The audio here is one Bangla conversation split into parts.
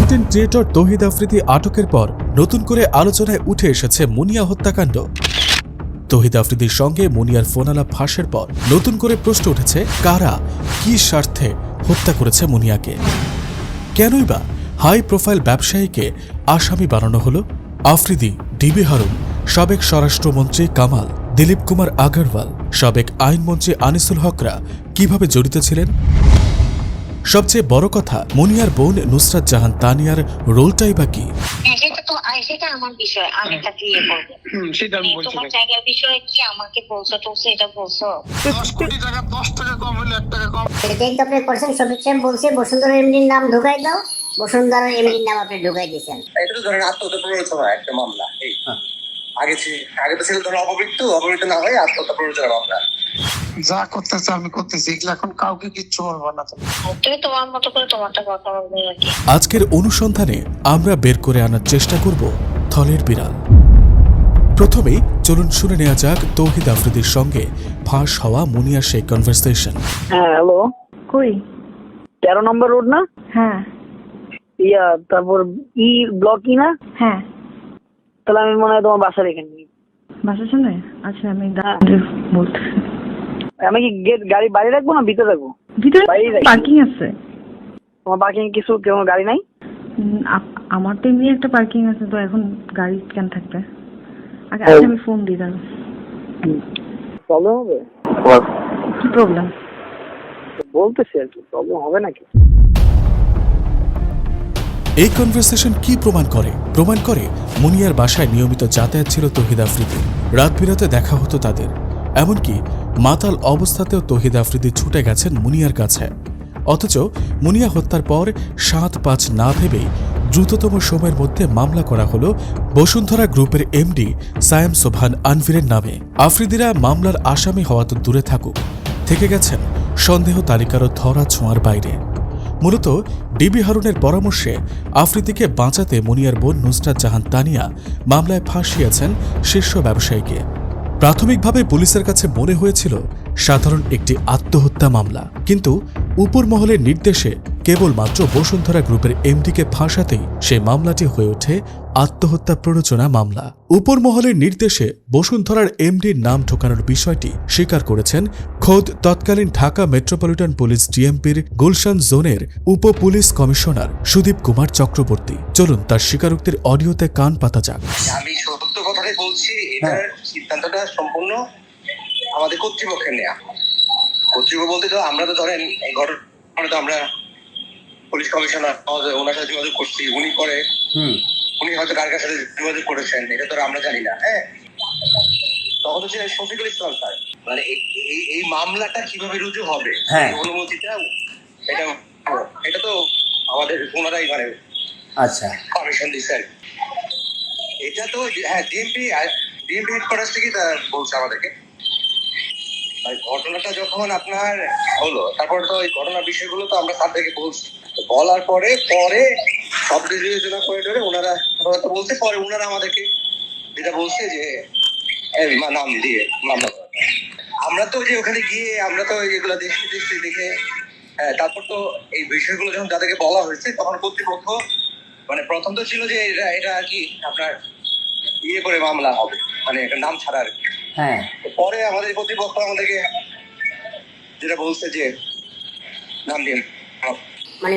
কন্টেন্ট ক্রিয়েটর তৌহিদ আফ্রিদি আটকের পর নতুন করে আলোচনায় উঠে এসেছে মুনিয়া হত্যাকাণ্ড। তৌহিদ আফ্রিদির সঙ্গে মুনিয়ার ফোনালাপ ফাঁসের পর নতুন করে প্রশ্ন উঠেছে, কারা কি স্বার্থে হত্যা করেছে মুনিয়াকে? কেনই বা হাই প্রোফাইল ব্যবসায়ীকে আসামি বানানো হলো? আফ্রিদি, ডিবি হারুন, সাবেক স্বরাষ্ট্রমন্ত্রী কামাল, দিলীপ কুমার আগরওয়াল, সাবেক আইনমন্ত্রী আনিসুল হকরা কিভাবে জড়িত ছিলেন? সবচেয়ে বড় কথা, মুনিয়ার বোন নুসরাত জাহান তানিয়ার রোলটাই বা কি? সেটা আমার বিষয়, আমি তাকে ইয়ে করবো। তোমার জায়গার বিষয়ে কি আমাকে বলছো? তো সেটা বলছো 10 কোটি টাকা 10 টাকা কম হলে 1 টাকা কম। এটাই তো আপনি করছেন। শফিক সাহেব বলছে বসুন্ধরা এমডির নাম ঢুকাই দাও, বসুন্ধরা এমডির নাম আপনি ঢুকাই দিয়েছেন। এটা তো ধরেন আত্মহত্যা প্ররোচনা একটা মামলা। এই আগে তো ছিল ধরেন অপমৃত্যু না হয় আত্মহত্যা প্ররোচনা মামলা। যা করতেছে আমি করতেছি, এগুলো এখন কাউকে কিচ্ছু বলবো না। তুমি তোমার মতো করে তোমারটা কথা বলবে আর কি। আজকের অনুসন্ধানে আমরা বের করে আনার চেষ্টা করব থলের বিড়াল। প্রথমেই চলুন শুনে নেওয়া যাক তৌহিদ আফ্রিদির সঙ্গে ফাঁস হওয়া মুনিয়ার সেই কনভারসেশন। হ্যাঁ হ্যালো, কই? 13 নম্বর রোড না? হ্যাঁ তারপর ব্লক না? হ্যাঁ। তাহলে আমি মনে হয় তোমার বাসার এখানে। বাসার সামনে? আচ্ছা, আমি বলতেছি। আমি কি গাড়ি বাইরে রাখবো না ভিতরে রাখবো? ভিতরে বাইরে রাখবো। পার্কিং আছে। তোমার পার্কিং কিছু কোনো গাড়ি নাই? আমার তো এমনি একটা পার্কিং আছে, তো এখন গাড়ি কেন থাকবে? আচ্ছা, আমি ফোন দিই দাঁড়ান। প্রবলেম হবে? কি প্রবলেম? বলতেছি আর কি, প্রবলেম হবে নাকি? এই কনভারসেশন কি প্রমাণ করে? প্রমাণ করে মুনিয়ার বাসায় নিয়মিত যাতায়াত ছিল তৌহিদ আফ্রিদির। রাত বিরাতে দেখা হতো তাদের। এমনকি মাতাল অবস্থাতেও তৌহিদ আফ্রিদি ছুটে গেছেন মুনিয়ার কাছে। অথচ মুনিয়া হত্যার পর 7-5 না ভেবেই দ্রুততম সময়ের মধ্যে মামলা করা হলো বসুন্ধরা গ্রুপের এমডি সায়েম সোবহান আনভিরের নামে। আফ্রিদিরা মামলার আসামি হওয়া তো দূরে থাকুক, থেকে গেছেন সন্দেহ তালিকারও ধরা ছোঁয়ার বাইরে। মূলত ডিবি হারুনের পরামর্শে আফ্রিদিকে বাঁচাতে মুনিয়ার বোন নুসরাত জাহান তানিয়া মামলায় ফাঁসিয়েছেন শীর্ষ ব্যবসায়ীকে। প্রাথমিকভাবে পুলিশের কাছে মনে হয়েছিল সাধারণ একটি আত্মহত্যা মামলা, কিন্তু উপর মহলের নির্দেশে কেবলমাত্র বসুন্ধরা গ্রুপের এমডিকে ফাঁসাতেই সেই মামলাটি হয়ে ওঠে আত্মহত্যা প্ররোচনা মামলা। উপর মহলের নির্দেশে বসুন্ধরার এমডির নাম ঢোকানোর বিষয়টি স্বীকার করেছেন খোদ তৎকালীন ঢাকা মেট্রোপলিটন পুলিশ ডিএমপির গুলশান জোনের উপ পুলিশ কমিশনার সুদীপ কুমার চক্রবর্তী। চলুন তার স্বীকারোক্তির অডিওতে কান পাতা যাক। আমি সত্য কথাটাই বলছি, এটার সিদ্ধান্তটা সম্পূর্ণ আমাদের কর্তৃপক্ষের নেয়া। কর্তৃপক্ষ বলতে তো আমরা তো ধরেন এই ঘটনা তো আমরা পুলিশ কমিশনার ওনার সাথে যোগাযোগ করছি, উনি হয়তো কার কার সাথে যোগাযোগ করেছেন এটা তো আমরা জানি না। হ্যাঁ, তখন তো ছিলেন শফিকুল ইসলাম স্যার। মানে এই মামলাটা কিভাবে রুজু হবে, অনুমতিটা এটা তো আমাদের ওনারাই মানে আচ্ছা কমিশন দিচ্ছেন। এটা তো হ্যাঁ ডিএমপি হেডকোয়ার্টার থেকে বলছে আমাদেরকে। ঘটনাটা যখন আপনার হলো, তারপরে তো এই ঘটনার বিষয়গুলো তো আমরা তাদেরকে বলছি। বলার পরে সব বিবেচনা করে ধরে ওনারা কথা বলতে, পরে ওনারা আমাদেরকে যেটা বলছে যে নাম দিয়ে মামলা করা। আমরা তো যে ওখানে গিয়ে আমরা তো এগুলো দেখে তারপর তো এই বিষয়গুলো যখন যাদেরকে বলা হয়েছে, তখন কর্তৃপক্ষ মানে প্রথম তো ছিল যে এটা আর কি আপনার ইয়ে করে মামলা হবে, মানে নাম ছাড়া আর কি। হ্যাঁ, পরে আমাদের কর্তৃপক্ষ আমাদেরকে যেটা বলছে যে নাম দিয়ে মানে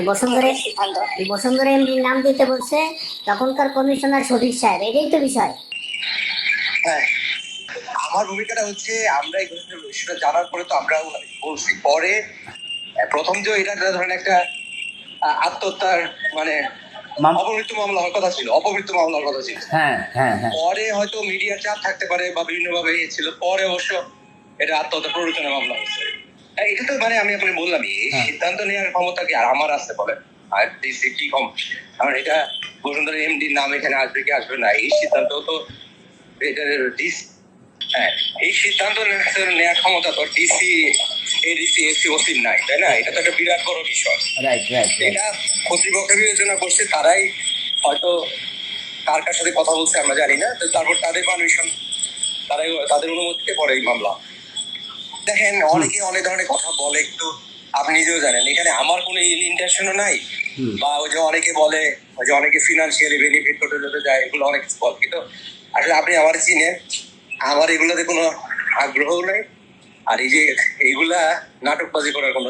বসুন্ধরা এমডির নাম দিতে বলছে তখনকার কমিশনার শফিক সাহেব। এটাই তো বিষয়। হ্যাঁ, আমার ভূমিকাটা হচ্ছে আমরা এই বিষয়টা জানার পরে তো আমরা বলছি। পরে প্রথম যে এটা ধরেন একটা আত্মহত্যার মানে অপমৃত্যু মামলা হওয়ার কথা ছিল, হ্যাঁ হ্যাঁ হ্যাঁ। পরে হয়তো মিডিয়ার চাপ থাকতে পারে বা বিভিন্ন ভাবে ছিল, পরে অবশ্য এটা আত্মহত্যা প্ররোচনা মামলা হয়েছে। এটা তো মানে আমি আপনাকে বললাম এই সিদ্ধান্ত নেওয়ার ক্ষমতা কি আর আমার আসতে বলে আর ডিসি কি কম, কারণ এটা বসুন্ধরা এমডির নাম এখানে আসবে কি আসবে না এই সিদ্ধান্ত তো হ্যাঁ এই সিদ্ধান্ত নেওয়ার ক্ষমতা তো ডিসি এডিসি এসি ওসির নাই, তাই না? এটা তো একটা বিরাট বড় বিষয়। এটা কর্তৃপক্ষ বিবেচনা করছে, তারাই হয়তো কার কার সাথে কথা বলছে আমরা জানি না। তো তারপর তাদের পারমিশন, তাদের অনুমতিতে পরে এই মামলা। দেখেন অনেকে অনেক ধরনের কথা বলে, একটু আপনি নিজেও জানেন এখানে আমার কোনো ইন্টেনশনও নাই। বা ওই যে অনেকে বলে ওই যে অনেকে ফিনান্সিয়ালি বেনিফিট করতে যায়, এগুলো অনেক কিছু বল, কিন্তু আসলে আপনি আমার চিনেন, আমার এগুলোতে কোনো আগ্রহ নাই। আর এই যে এইগুলা নাটকবাজি করার কোনো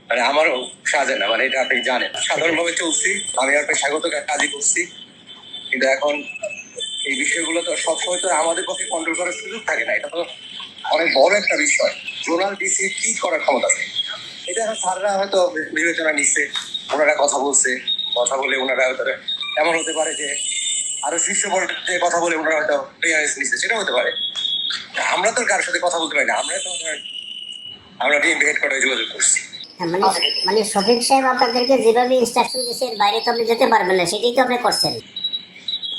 মানে আমারও সাজে না, মানে এটা আপনি জানেন। সাধারণভাবে চলছি, আমি একটা স্বাগত কাজই করছি, কিন্তু এখন এই বিষয়গুলো তো সবসময় তো আমাদের পক্ষে কন্ট্রোল করার সুযোগ থাকে না। এটা তো অনেক বড় একটা বিষয়, জোনাল ডিসি কি করার ক্ষমতা আছে এটা এখন স্যাররা হয়তো বিবেচনা নিচ্ছে, ওনারা কথা বলছে, কথা বলে ওনারা হয়তো এমন হতে পারে যে আরো শীর্ষ পর্যায়ে কথা বলে ওনারা হয়তো ক্লিয়ারেন্স নিচ্ছে, সেটা হতে পারে। আমরা তো কারোর সাথে কথা বলতে পারি না, আমরা ডিএমপি হেডকোয়ার্টারে যোগাযোগ করছি। মানে মানে শফিক সাহেব আপনাদেরকে যেভাবে ইনস্ট্রাকশন দিয়েছে এর বাইরে তো আপনি যেতে পারবেন না, সেটাই তো আপনি করছেন।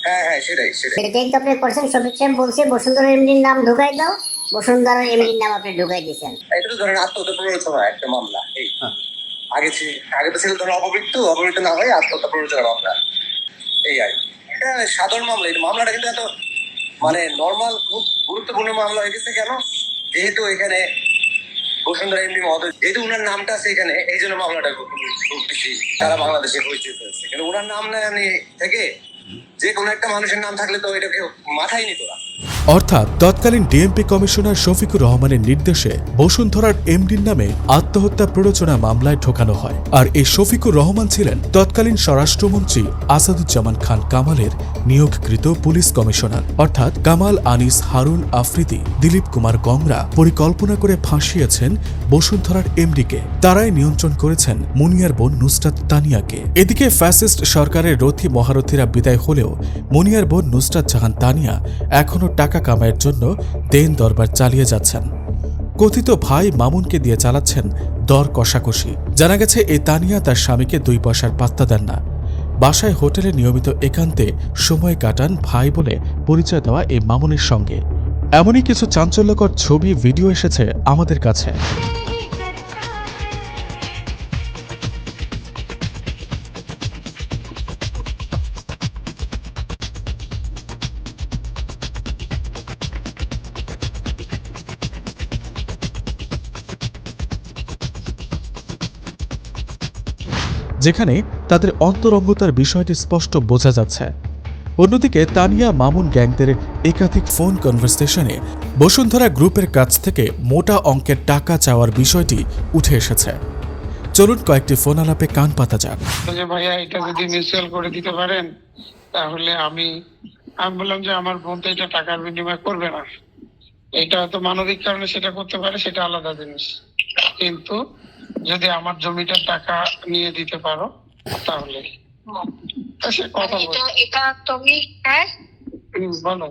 হ্যাঁ হ্যাঁ, সেটাই সেটাই তো আপনি করছেন। শফিক সাহেব বলছে বসুন্ধরা এমডির নাম ঢুকাই দাও, বসুন্ধরা এমডির নাম আপনি ঢুকাই দিয়েছেন। এটা তো ধরেন আত্মহত্যা প্ররোচনা একটা মামলা। এই আগে তো ছিল ধরেন অপমৃত্যু না হয় আত্মহত্যা প্ররোচনা মামলা। এই আর এটা সাধারণ মামলা। এই মামলাটা কিন্তু এত মানে নর্মাল খুব গুরুত্বপূর্ণ মামলা হয়ে গেছে কেন, যেহেতু এখানে বসুন্ধরা এমডি মহোদয়, যেহেতু উনার নামটা আছে এখানে, এই জন্য মামলাটা খুব বেশি সারা বাংলাদেশে পরিচিত হয়েছে। কিন্তু উনার নাম থেকে যে কোনো একটা মানুষের নাম থাকলে তো এটা কেউ মাথায় নিত না। অর্থাৎ তৎকালীন ডিএমপি কমিশনার শফিকুর রহমানের নির্দেশে বসুন্ধরার এমডির নামে আত্মহত্যা প্ররোচনা মামলায় ঢোকানো হয়। আর এই শফিকুর রহমান ছিলেন তৎকালীন স্বরাষ্ট্রমন্ত্রী আসাদুজ্জামান খান কামালের নিয়োগকৃত পুলিশ কমিশনার। অর্থাৎ কামাল, আনিস, হারুন আফ্রিদি, দিলীপ কুমার গংরা পরিকল্পনা করে ফাঁসিয়েছেন বসুন্ধরার এমডিকে। তারাই নিয়ন্ত্রণ করেছেন মুনিয়ার বোন নুসরাত তানিয়াকে। এদিকে ফ্যাসিস্ট সরকারের রথী মহারথীরা বিদায় হলেও মুনিয়ার বোন নুসরাত জাহান তানিয়া এখনও টাকা কামাইয়ের জন্য দেন দরবার চালিয়ে যাচ্ছেন। কথিত ভাই মামুনকে দিয়ে চালাচ্ছেন দর কষাকষি। জানা গেছে এই তানিয়া তার স্বামীকে 2 পয়সার পাত্তা দেন না। বাসায় হোটেলে নিয়মিত একান্তে সময় কাটান ভাই বলে পরিচয় দেওয়া এই মামুনের সঙ্গে। এমনই কিছু চাঞ্চল্যকর ছবি, ভিডিও এসেছে আমাদের কাছে। যেখানে তাদের অন্তরঙ্গতার বিষয়টি স্পষ্ট বোঝা যাচ্ছে। অন্যদিকে তানিয়া মামুন গ্যাংদের একাধিক ফোন কনভারসেশনে বসুন্ধরা গ্রুপের কাছ থেকে মোটা অঙ্কের টাকা চাওয়ার বিষয়টি উঠে এসেছে। চলুন কয়েকটি ফোন আলাপে কান পাতা যাক। ভাইয়া এটা যদি মিউচুয়াল করে দিতে পারেন তাহলে আমি বললাম যে আমার বোন তো এটা টাকার বিনিময় করবে না, এটা তো মানবিক কারণে সেটা করতে পারে, সেটা আলাদা জিনিস। কিন্তু যদি আমার জমিটার টাকা নিয়ে দিতে পারো তাহলে সে কথা এটা তুমি বলো।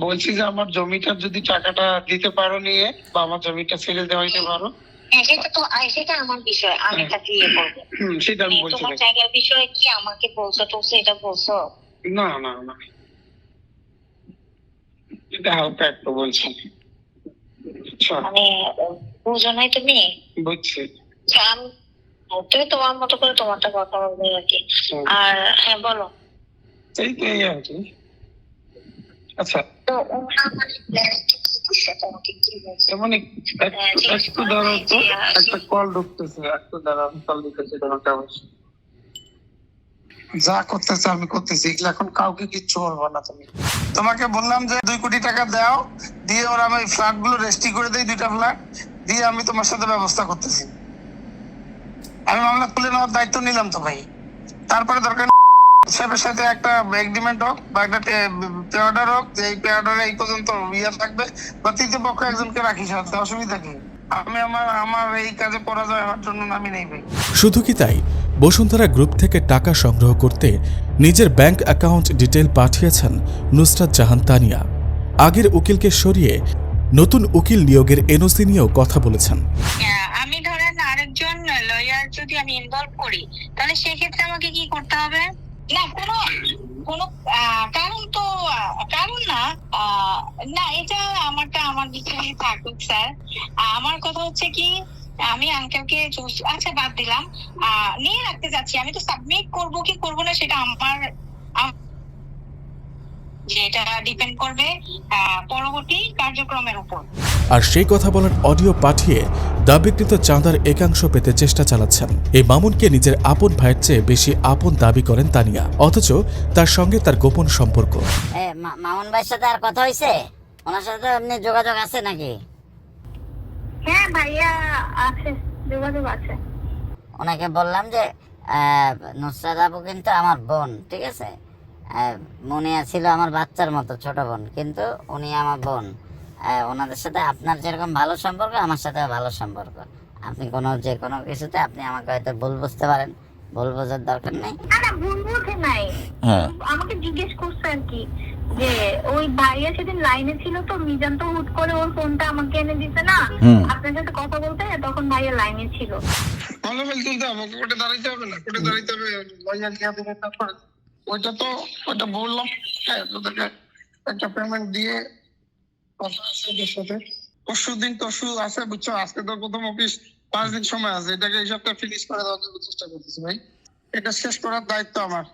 বলছি যে আমার জমিটার যদি টাকাটা দিতে পারো নিয়ে, বা আমার জমিটা ছেড়ে দেওয়াইতে পারো, সেটা আমার বিষয়, আমি তাকে ইয়ে করবো। সেটা আমি বলছি। তোমার জায়গার বিষয়ে কি আমাকে বলছো তো, সেটা বলছো? না না না, এটা হালকা একটু বলছি। মানে বুঝো নাই তুমি? বুঝছি। তুমি তোমার মতো করে তোমারটা কথা বলবে আর কি। আর হ্যাঁ বলো। এই আর কি। আচ্ছা, তো একটু দাঁড়াও তো, একটা কল ঢুকতেছে, একটু দাঁড়াও, কল ঢুকতেছে তোমাকে। যা করতেছে আমি করতেছি, এগুলো এখন কাউকে কিচ্ছু বলবো না। তোমাকে বললাম যে 2 কোটি টাকা দাও, দিয়ে ওরা আমি ফ্ল্যাট গুলো রেজিস্ট্রি করে দেই, 2টা ফ্ল্যাট দিয়ে আমি তোমার সাথে ব্যবস্থা করতেছি। আমি মামলা তুলে নেওয়ার দায়িত্ব নিলাম তো ভাই। তারপরে দরকার সাহেবের সাথে একটা এগ্রিমেন্ট হোক বা একটা পে অর্ডার হোক, যে এই পে অর্ডারে এই পর্যন্ত ইয়ে থাকবে, বা তৃতীয় পক্ষ একজনকে রাখি, সাথে অসুবিধা কি? আমি আমার এই কাজে পরাজয় হওয়ার জন্য নামি নেই ভাই। শুধু কি তাই, বসুন্ধরা গ্রুপ থেকে টাকা সংগ্রহ করতে নিজের ব্যাংক অ্যাকাউন্ট ডিটেল পাঠিয়েছেন নুসরাত জাহান তানিয়া। আগের উকিলকে সরিয়ে নতুন উকিল নিয়োগের এনওসি নিয়েও কথা বলেছেন। আমি ধরেন আরেকজন লয়ার যদি আমি ইনভলভ করি, তাহলে সেক্ষেত্রে আমাকে কি করতে হবে? না কোনো কারণ না, এটা আমার বিষয়ে থাকুক স্যার। আমার কথা হচ্ছে কি, আমি আঙ্কেলকে আচ্ছা বাদ দিলাম, নিয়ে রাখতে চাচ্ছি। আমি তো সাবমিট করবো কি করবো না সেটা আমার, যেটা ডিপেন্ড করবে পরবর্তী কার্যক্রমের উপর। আর সেই কথা বলার অডিও পাঠিয়ে দাবিকৃত চাঁদার একাংশ পেতে চেষ্টা চালাচ্ছেন। এই মামুনকে নিজের আপন ভাইয়ের চেয়ে বেশি আপন দাবি করেন তানিয়া, অথচ তার সঙ্গে তার গোপন সম্পর্ক। মামুন ভাইয়ের সাথে আর কথা হয়েছে? ওনার সাথে এমনি যোগাযোগ আছে নাকি? হ্যাঁ ভাইয়া আছে, যোগাযোগ আছে। ওনাকে বললাম যে নুসরাত আপু কিন্তু আমার বোন, ঠিক আছে? মুনিয়া ছিল আমার বাচ্চার মতো ছোট বোন, কিন্তু উনি আমার বোন। ওনাদের সাথে আপনার যেরকম ভালো সম্পর্ক আমার সাথেও ভালো সম্পর্ক। আপনি যে কোনো কিছুতে আপনি আমাকে হয়তো ভুল বুঝতে পারেন, ভুল বোঝার দরকার নেই। না ভুল বুঝে নাই, আমাকে জিজ্ঞেস করছে আর কি যে ওই ভাইয়া সেদিন লাইনে ছিল তো, মিজান তো হুট করে ওর ফোনটা আমাকে এনে দিতে না আপনার সাথে কথা বলতে, তখন ভাইয়া লাইনে ছিল। ভালো ফেল তুলতে হবে, কোর্টে দাঁড়াইতে হবে না, কোর্টে দাঁড়াইতে হবে লয়ার দিয়ে দেবে। তারপরে ওইটা বললাম, হ্যাঁ তোদেরকে একটা পেমেন্ট দিয়ে কথা আছে ওদের সাথে। পরশুদিন আছে বুঝছো, আজকে তো প্রথম অফিস 5 দিন সময় আছে, এটাকে এই সপ্তাহে ফিনিশ করে দেওয়ার জন্য চেষ্টা করতেছি ভাই। এটা শেষ করার দায়িত্ব আমার,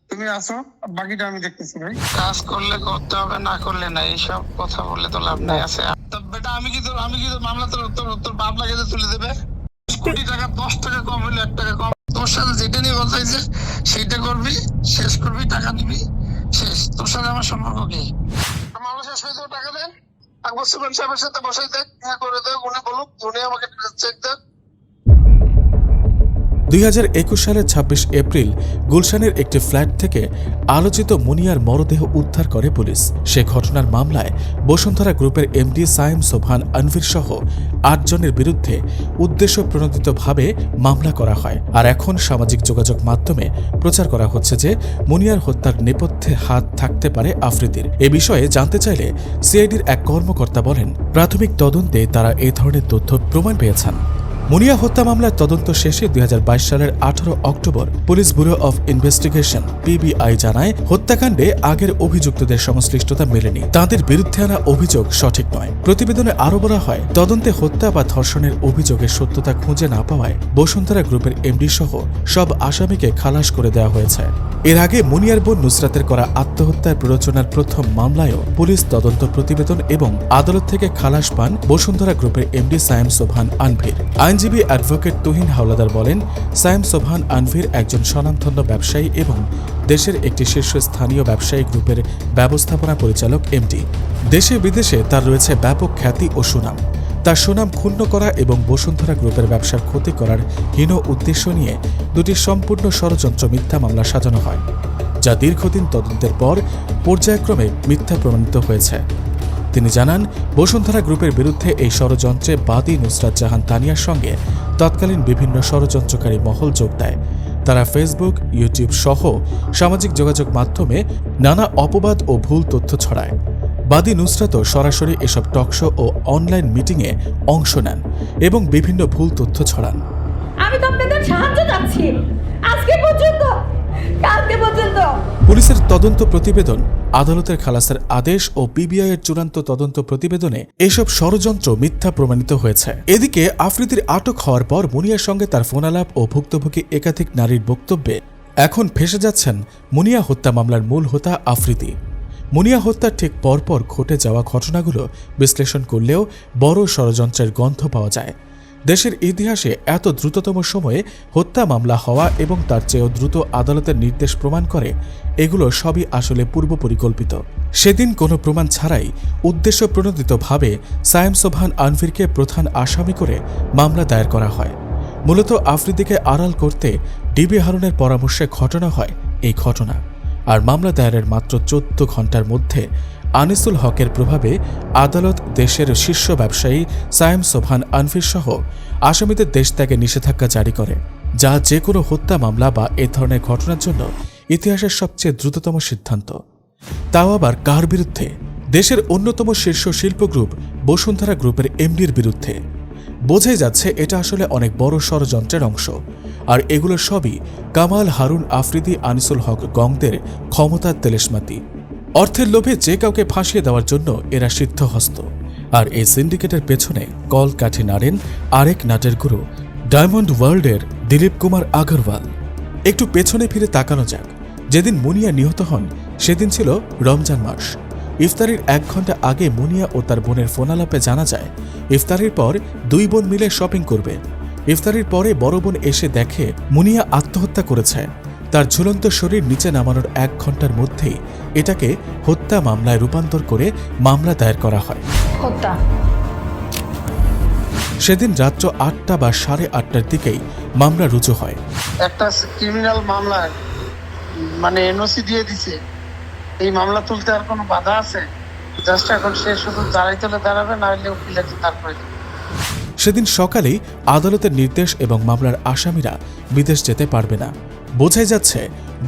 তুমি আসো, বাকিটা আমি দেখতেছি ভাই। কাজ করলে করতে হবে, না করলে না, এইসব কথা বললে তো লাভ নাই আছে। বেটা আমি কি মামলা তোর বাপ লাগে তুলে দেবে? কোটি টাকা 10 টাকা কম হলে 1 টাকা কম। তোর সাথে যেটা নিয়ে কথা হয়েছে সেইটা করবি, শেষ করবি, টাকা নিবি, শেষ। তোর সাথে আমার সম্পর্ক কি? মামলা শেষ হয়ে টাকা দেন, আকবর সুবেন সাহেবের সাথে বসাই দেন, করে দেয়, উনি বলুক, উনি আমাকে চেক দেন। 2021 সালের 26 এপ্রিল গুলশানের একটি ফ্ল্যাট থেকে আলোচিত মুনিয়ার মরদেহ উদ্ধার করে পুলিশ। সে ঘটনার মামলায় বসুন্ধরা গ্রুপের এমডি সায়েম সোবহান আনভির সহ 8 জনের বিরুদ্ধে উদ্দেশ্য প্রণোদিতভাবে মামলা করা হয়। আর এখন সামাজিক যোগাযোগ মাধ্যমে প্রচার করা হচ্ছে যে মুনিয়ার হত্যার নেপথ্যে হাত থাকতে পারে আফ্রিদির। এ বিষয়ে জানতে চাইলে সিআইডির এক কর্মকর্তা বলেন, প্রাথমিক তদন্তে তারা এই ধরনের তথ্য প্রমাণ পেয়েছেন। মুনিয়া হত্যা মামলার তদন্ত শেষে 2022 সালের 18 October police bureau of investigation PBI জানায়, হত্যাকাণ্ডে আগের অভিযুক্তদের সংশ্লিষ্টতা মেলেনি, তাদের বিরুদ্ধে আনা অভিযোগ সঠিক নয়। প্রতিবেদনে আরও বলা হয়, তদন্তে হত্যা বা ধর্ষণের অভিযোগের সত্যতা খুঁজে না পাওয়ায় বসুন্ধরা গ্রুপের এমডি সহ সব আসামিকে খালাস করে দেওয়া হয়েছে। এর আগে মুনিয়ার বোন নুসরাতের করা আত্মহত্যার প্ররোচনার প্রথম মামলায়ও পুলিশ তদন্ত প্রতিবেদন এবং আদালত থেকে খালাস পান বসুন্ধরা গ্রুপের এমডি সায়েম সোবহান আনভির। আইনজীবী অ্যাডভোকেট তুহিন হাওলাদার বলেন, সায়েম সোবহান আনভির একজন স্বনামধন্য ব্যবসায়ী এবং দেশের একটি শীর্ষস্থানীয় ব্যবসায়ী গ্রুপের ব্যবস্থাপনা পরিচালক এমডি। দেশে বিদেশে তার রয়েছে ব্যাপক খ্যাতি ও সুনাম। তার সুনাম ক্ষুণ্ণ করা এবং বসুন্ধরা গ্রুপের ব্যবসার ক্ষতি করার হীন উদ্দেশ্য নিয়ে দুটি সম্পূর্ণ ষড়যন্ত্র মিথ্যা মামলা সাজানো হয়, যা দীর্ঘদিন তদন্তের পর পর্যায়ক্রমে মিথ্যা প্রমাণিত হয়েছে। তিনি জানান, বসুন্ধরা গ্রুপের বিরুদ্ধে এই ষড়যন্ত্রে বাদী নুসরাত জাহান তানিয়ার সঙ্গে তৎকালীন বিভিন্ন ষড়যন্ত্রকারী মহল যোগ দেয়। তারা ফেসবুক, ইউটিউব সহ সামাজিক যোগাযোগ মাধ্যমে নানা অপবাদ ও ভুল তথ্য ছড়ায়। বাদী নুসরাতও সরাসরি এসব টকশো ও অনলাইন মিটিংয়ে অংশ নেন এবং বিভিন্ন ভুল তথ্য ছড়ান। আমি তো আপনাদের সাহায্য চাচ্ছি, আজকে পর্যন্ত, কালকে পর্যন্ত। পুলিশের তদন্ত প্রতিবেদন, আদালতের খালাসের আদেশ ও পিবিআই এর চূড়ান্ত তদন্ত প্রতিবেদনে এসব ষড়যন্ত্র মিথ্যা প্রমাণিত হয়েছে। এদিকে আফ্রিদির আটক হওয়ার পর মুনিয়ার সঙ্গে তার ফোনালাপ ও ভুক্তভোগী একাধিক নারীর বক্তব্যে এখন ফেঁসে যাচ্ছেন মুনিয়া হত্যা মামলার মূল হোতা আফ্রিদি। মুনিয়া হত্যার ঠিক পরপর ঘটে যাওয়া ঘটনাগুলো বিশ্লেষণ করলেও বড় ষড়যন্ত্রের গন্ধ পাওয়া যায়। দেশের ইতিহাসে এত দ্রুততম সময়ে হত্যা মামলা হওয়া এবং তার চেয়েও দ্রুত আদালতের নির্দেশ প্রমাণ করে এগুলো সবই আসলে পূর্ব পরিকল্পিত। সেদিন কোনো প্রমাণ ছাড়াই উদ্দেশ্য প্রণোদিতভাবে সায়েম সোবহান আনভিরকে প্রধান আসামি করে মামলা দায়ের করা হয়। মূলত আফ্রিদিকে আড়াল করতে ডিবি হারুনের পরামর্শে ঘটনা হয় এই ঘটনা। আর মামলা দায়েরের মাত্র 14 ঘণ্টার মধ্যে আনিসুল হকের প্রভাবে আদালত দেশের শীর্ষ ব্যবসায়ী সায়েম সোবহান আনভির সহ আসামিদের দেশ ত্যাগে নিষেধাজ্ঞা জারি করে, যা যে কোনো হত্যা মামলা বা এ ধরনের ঘটনার জন্য ইতিহাসের সবচেয়ে দ্রুততম সিদ্ধান্ত। তাও আবার কার বিরুদ্ধে? দেশের অন্যতম শীর্ষ শিল্প গ্রুপ বসুন্ধরা গ্রুপের এমডির বিরুদ্ধে। বোঝাই যাচ্ছে এটা আসলে অনেক বড় ষড়যন্ত্রের অংশ। আর এগুলো সবই কামাল, হারুন, আফ্রিদি, আনিসুল হক গংদের ক্ষমতার তেলেশমাতি। অর্থের লোভে যে কাউকে ফাঁসিয়ে দেওয়ার জন্য এরা সিদ্ধহস্ত। আর এই সিন্ডিকেটের পেছনে কল কাঠি নাড়েন আরেক নাটের গুরু ডায়মন্ড ওয়ার্ল্ডের দিলীপ কুমার আগরওয়াল। একটু পেছনে ফিরে তাকানো যাক। যেদিন মুনিয়া নিহত হন সেদিন ছিল রমজান মাস। ইফতারির 1 ঘন্টা আগে মুনিয়া ও তার বোনের ফোনালাপে জানা যায় ইফতারির পর 2 বোন মিলে শপিং করবে। ইফতারির পরে বড় বোন এসে দেখে মুনিয়া আত্মহত্যা করেছে। তার ঝুলন্ত শরীর নিচে নামানোর 1 ঘন্টার মধ্যেই এটাকে হত্যা মামলায় রূপান্তর করে মামলা দায়ের করা হয়। হত্যা। সেদিন রাত্র 8টা বা 8:30টার দিকেই মামলা রুজু হয়। একটা ক্রিমিনাল মামলায় মানে এনওসি দিয়ে দিছে, এই মামলা তুলতে আর কোনো বাধা আছে? জাস্ট এখন সে শুধু দাঁড়াই তুলে দাঁড়াবে, না হলে উকিলাকে তারপরে। সেদিন সকালেই আদালতের নির্দেশ এবং মামলার আসামিরা বিদেশ যেতে পারবে না। বোঝাই যাচ্ছে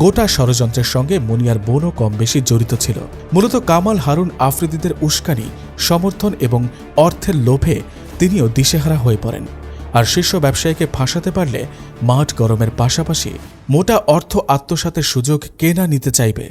গোটা ষড়যন্ত্রের সঙ্গে মুনিয়ার বোনও কম বেশি জড়িত ছিল। মূলত কামাল হারুন আফ্রিদিদের উস্কানি, সমর্থন এবং অর্থের লোভে তিনিও দিশেহারা হয়ে পড়েন। আর শীর্ষ ব্যবসায়ীকে ফাঁসাতে পারলে মাঠ গরমের পাশাপাশি মোটা অর্থ আত্মসাতের সুযোগ কে না নিতে চাইবে।